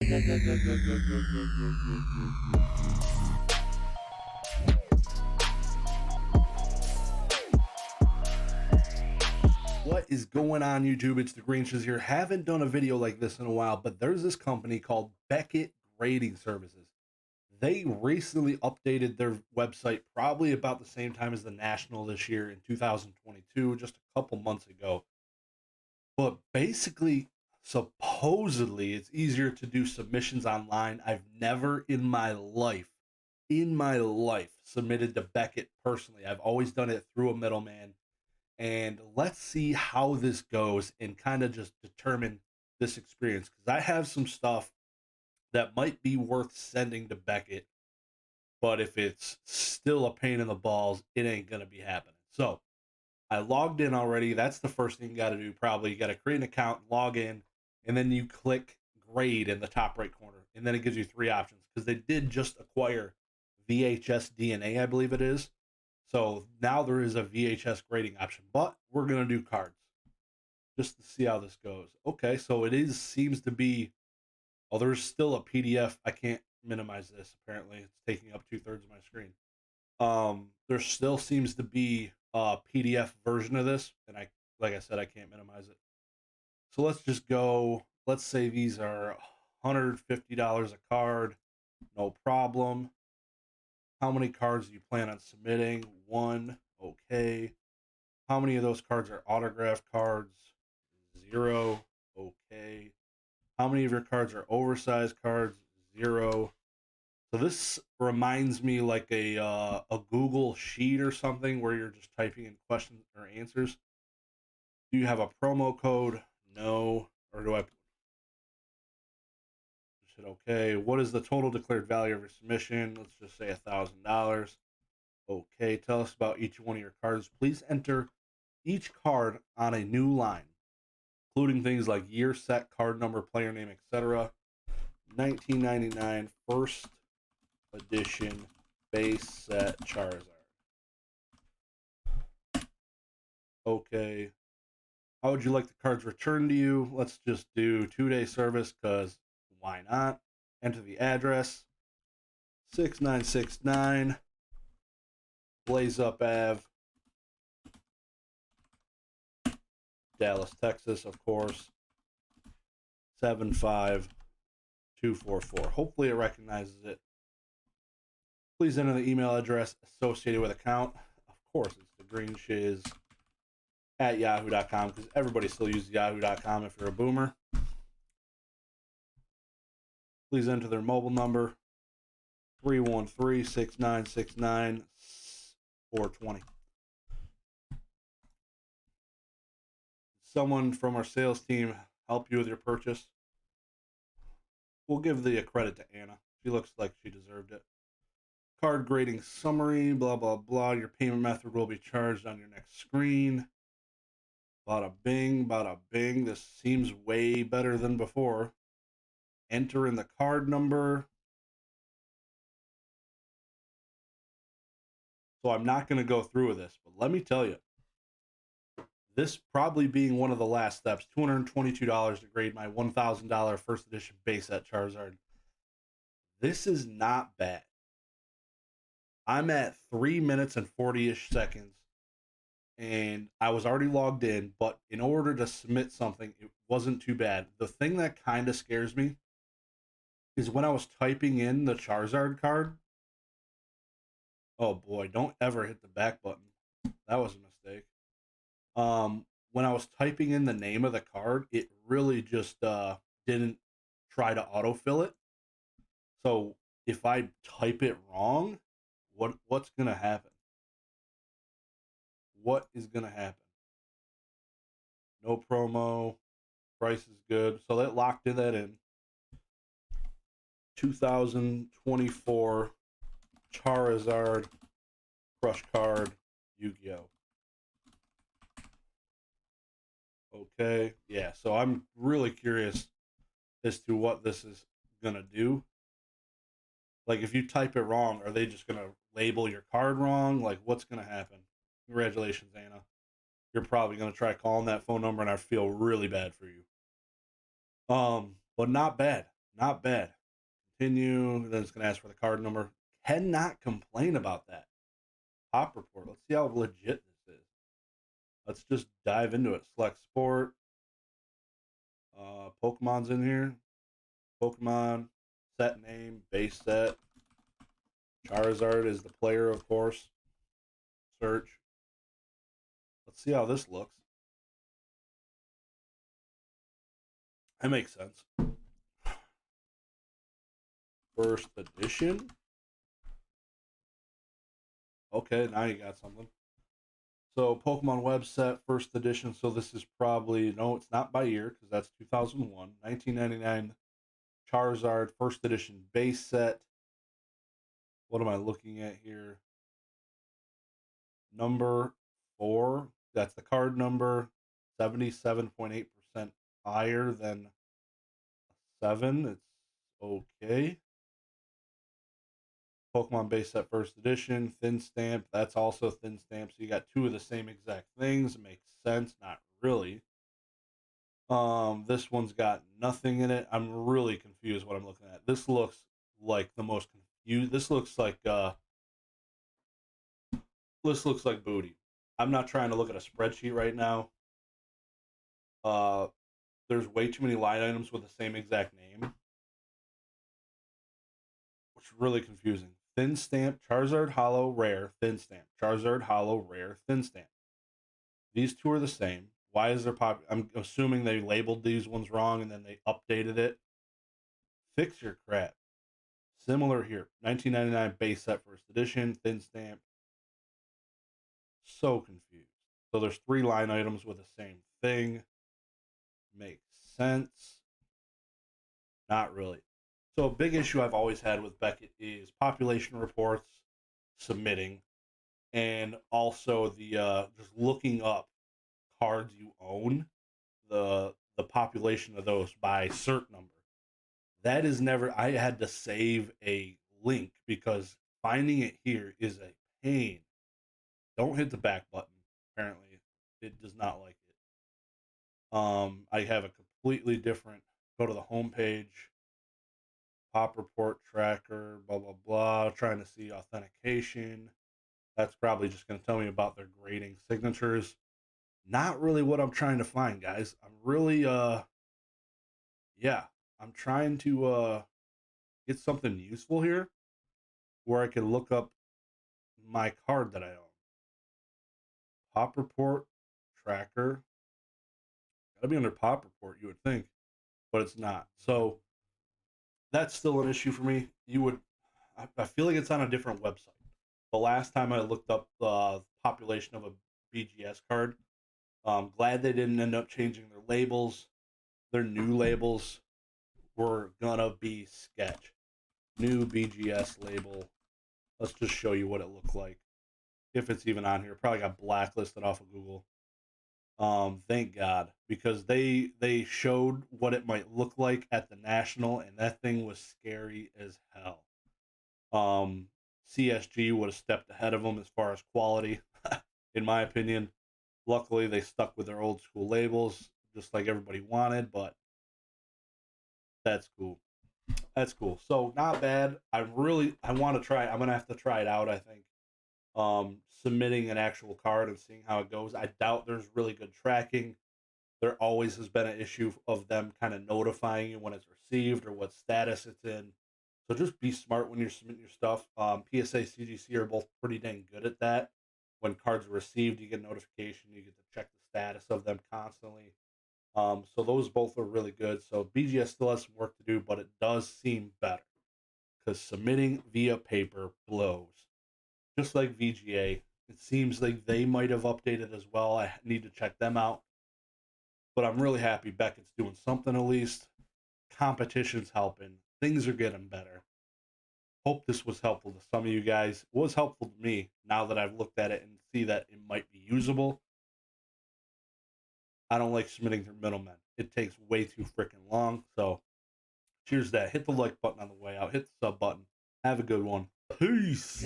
What is going on, YouTube? It's Dagreenshiz here. Haven't done a video like this in a while, but there's this company called Beckett Grading Services. They recently updated their website probably about the same time as the National this year in 2022, just a couple months ago. But basically, supposedly, it's easier to do submissions online. I've never in my life, submitted to Beckett personally. I've always done it through a middleman. And let's see how this goes and kind of just determine this experience, because I have some stuff that might be worth sending to Beckett, but if it's still a pain in the balls, it ain't gonna be happening. So I logged in already. That's the first thing you got to do. Probably you got to create an account, log in, and then you click grade in the top right corner, and then it gives you three options because they did just acquire VHS DNA, I believe it is. So now there is a VHS grading option, but we're gonna do cards just to see how this goes. Okay, so seems to be. Oh, there's still a PDF. I can't minimize this. Apparently, it's taking up 2/3 of my screen. There still seems to be a PDF version of this, and like I said, I can't minimize it. So let's just go. Let's say these are $150 a card, no problem. How many cards do you plan on submitting? One. Okay. How many of those cards are autographed cards? 0. Okay. How many of your cards are oversized cards? 0. So this reminds me like a Google sheet or something where you're just typing in questions or answers. Do you have a promo code? No. Or do I said okay? What is the total declared value of your submission? Let's just say $1,000. Okay. Tell us about each one of your cards. Please enter each card on a new line, including things like year, set, card number, player name, etc. 1999 first edition base set Charizard. Okay. How would you like the cards returned to you? Let's just do 2-day service because why not? Enter the address 6969 Blaze Up Ave, Dallas, Texas, of course. 75244. Hopefully it recognizes it. Please enter the email address associated with account. Of course, it's Dagreenshiz at yahoo.com because everybody still uses yahoo.com if you're a boomer. Please enter their mobile number 313-6969-420. Someone from our sales team help you with your purchase? We'll give the credit to Anna. She looks like she deserved it. Card grading summary, blah, blah, blah. Your payment method will be charged on your next screen. Bada bing, bada bing. This seems way better than before. Enter in the card number. So I'm not going to go through with this, but let me tell you, this probably being one of the last steps, $222 to grade my $1,000 first edition base set Charizard. This is not bad. I'm at 3 minutes and 40-ish seconds, and I was already logged in, but in order to submit something, it wasn't too bad. The thing that kind of scares me is when I was typing in the Charizard card. Oh boy, don't ever hit the back button. That was a mistake. When I was typing in the name of the card, it really just didn't try to autofill it. So if I type it wrong, what's gonna happen? What is gonna happen? No promo, price is good. So that locked that in. 2024 Charizard Crush Card Yu-Gi-Oh! Okay, yeah, so I'm really curious as to what this is gonna do. Like, if you type it wrong, are they just gonna label your card wrong? Like, what's gonna happen? Congratulations, Anna. You're probably gonna try calling that phone number, and I feel really bad for you. But not bad. Not bad. Continue. Then it's going to ask for the card number. Cannot complain about that. Pop report. Let's see how legit this is. Let's just dive into it. Select sport. Pokemon's in here. Pokemon. Set name. Base set. Charizard is the player, of course. Search. Let's see how this looks. That makes sense. First edition. Okay, now you got something. So Pokemon web set, first edition. So this is probably, no, it's not by year because that's 2001. 1999 Charizard, first edition base set. What am I looking at here? Number 4. That's the card number. 77.8% higher than 7. It's okay. Pokemon base set first edition, thin stamp. That's also thin stamp. So you got two of the same exact things. It makes sense. Not really. This one's got nothing in it. I'm really confused what I'm looking at. This looks like the most confused. This looks like booty. I'm not trying to look at a spreadsheet right now. There's way too many line items with the same exact name, which is really confusing. Thin stamp, Charizard Hollow Rare, thin stamp, Charizard Hollow Rare, thin stamp. These two are the same. Why is there pop? I'm assuming they labeled these ones wrong and then they updated it. Fix your crap. Similar here. 1999 base set first edition, thin stamp. So confused. So there's 3 line items with the same thing. Makes sense. Not really. So a big issue I've always had with Beckett is population reports submitting, and also the just looking up cards you own, the population of those by cert number. That is never. I had to save a link because finding it here is a pain. Don't hit the back button. Apparently, it does not like it. I have a completely different. Go to the home page. Pop report tracker. Blah blah blah. Trying to see authentication. That's probably just going to tell me about their grading signatures. Not really what I'm trying to find, guys. I'm really yeah, I'm trying to get something useful here where I can look up my card that I own. Pop report tracker. Gotta be under pop report, you would think, but it's not. So that's still an issue for me. I feel like it's on a different website. The last time I looked up the population of a BGS card, I'm glad they didn't end up changing their labels. Their new labels were gonna be sketch. New BGS label. Let's just show you what it looked like. If it's even on here. Probably got blacklisted off of Google. Thank God, because they showed what it might look like at the national, and that thing was scary as hell. CSG would have stepped ahead of them as far as quality, in my opinion. Luckily, they stuck with their old school labels, just like everybody wanted, but that's cool. That's cool. So not bad. I want to try. I'm gonna have to try it out, I think. Submitting an actual card and seeing how it goes. I doubt there's really good tracking. There always has been an issue of them kind of notifying you when it's received or what status it's in. So just be smart when you're submitting your stuff. PSA, CGC are both pretty dang good at that. When cards are received, you get a notification. You get to check the status of them constantly. So those both are really good. So BGS still has some work to do, but it does seem better because submitting via paper blows. Just like VGA, it seems like they might have updated as well. I need to check them out. But I'm really happy Beckett's doing something at least. Competition's helping. Things are getting better. Hope this was helpful to some of you guys. It was helpful to me now that I've looked at it and see that it might be usable. I don't like submitting through middlemen. It takes way too freaking long. So cheers to that. Hit the like button on the way out. Hit the sub button. Have a good one. Peace.